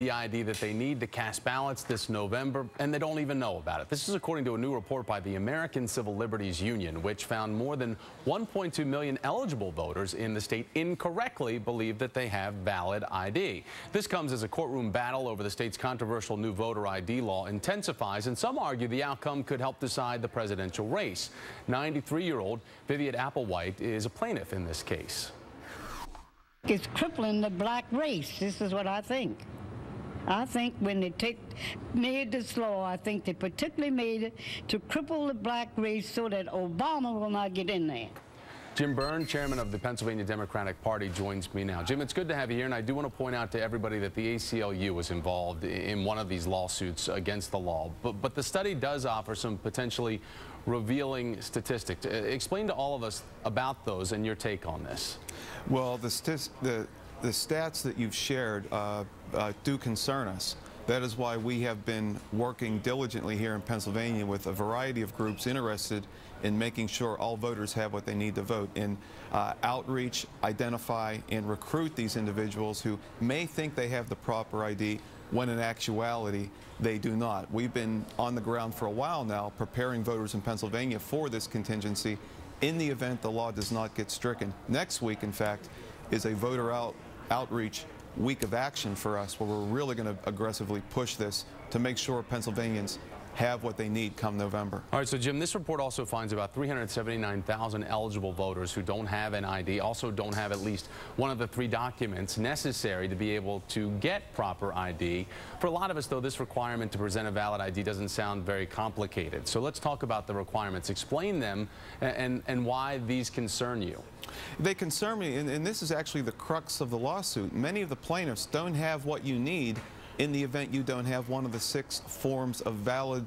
the ID that they need to cast ballots this November, and they don't even know about it. This is according to a new report by the American Civil Liberties Union, which found more than 1.2 million eligible voters in the state incorrectly believe that they have valid ID. This comes as a courtroom battle over the state's controversial new voter ID law intensifies, and some argue the outcome could help decide the presidential race. 93-year-old Vivian Applewhite is a plaintiff in this case. It's crippling the black race. This is what I think. I think when they made this law, I think they particularly made it to cripple the black race so that Obama will not get in there. Jim Byrne, chairman of the Pennsylvania Democratic Party, joins me now. Jim, it's good to have you here, and I do want to point out to everybody that the ACLU was involved in one of these lawsuits against the law. But the study does offer some potentially revealing statistics. Explain to all of us about those and your take on this. Well, the stats that you've shared do concern us. That is why we have been working diligently here in Pennsylvania with a variety of groups interested in making sure all voters have what they need to vote, in outreach, identify, and recruit these individuals who may think they have the proper ID when in actuality they do not. We've been on the ground for a while now preparing voters in Pennsylvania for this contingency in the event the law does not get stricken. Next week, in fact, is a voter outreach week of action for us, where we're really going to aggressively push this to make sure Pennsylvanians have what they need come November. All right, so Jim, this report also finds about 379,000 eligible voters who don't have an ID, also don't have at least one of the 3 documents necessary to be able to get proper ID. For a lot of us, though, this requirement to present a valid ID doesn't sound very complicated. So let's talk about the requirements. Explain them and why these concern you. They concern me, and this is actually the crux of the lawsuit. Many of the plaintiffs don't have what you need in the event you don't have one of the 6 forms of valid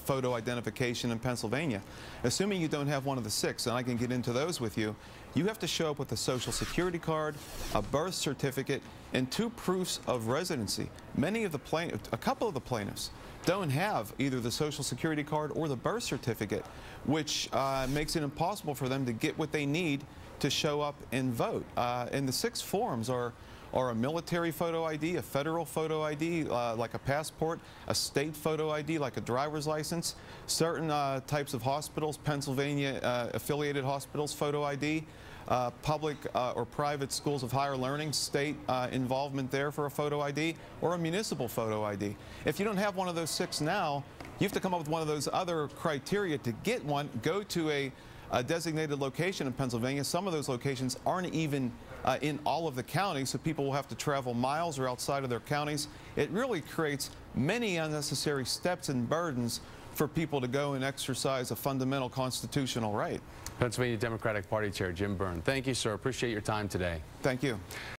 photo identification in Pennsylvania. Assuming you don't have one of the 6, and I can get into those with you, you have to show up with a Social Security card, a birth certificate, and 2 proofs of residency. A couple of the plaintiffs don't have either the Social Security card or the birth certificate, which makes it impossible for them to get what they need to show up and vote. And the 6 forms are a military photo ID, a federal photo ID like a passport, a state photo ID like a driver's license, certain types of hospitals, Pennsylvania affiliated hospitals photo ID, public or private schools of higher learning, state involvement there for a photo ID, or a municipal photo ID. If you don't have one of those 6 now, you have to come up with one of those other criteria to get one. Go to a designated location in Pennsylvania. Some of those locations aren't even in all of the counties, so people will have to travel miles or outside of their counties. It really creates many unnecessary steps and burdens for people to go and exercise a fundamental constitutional right. Pennsylvania Democratic Party Chair Jim Byrne, thank you, sir. Appreciate your time today. Thank you.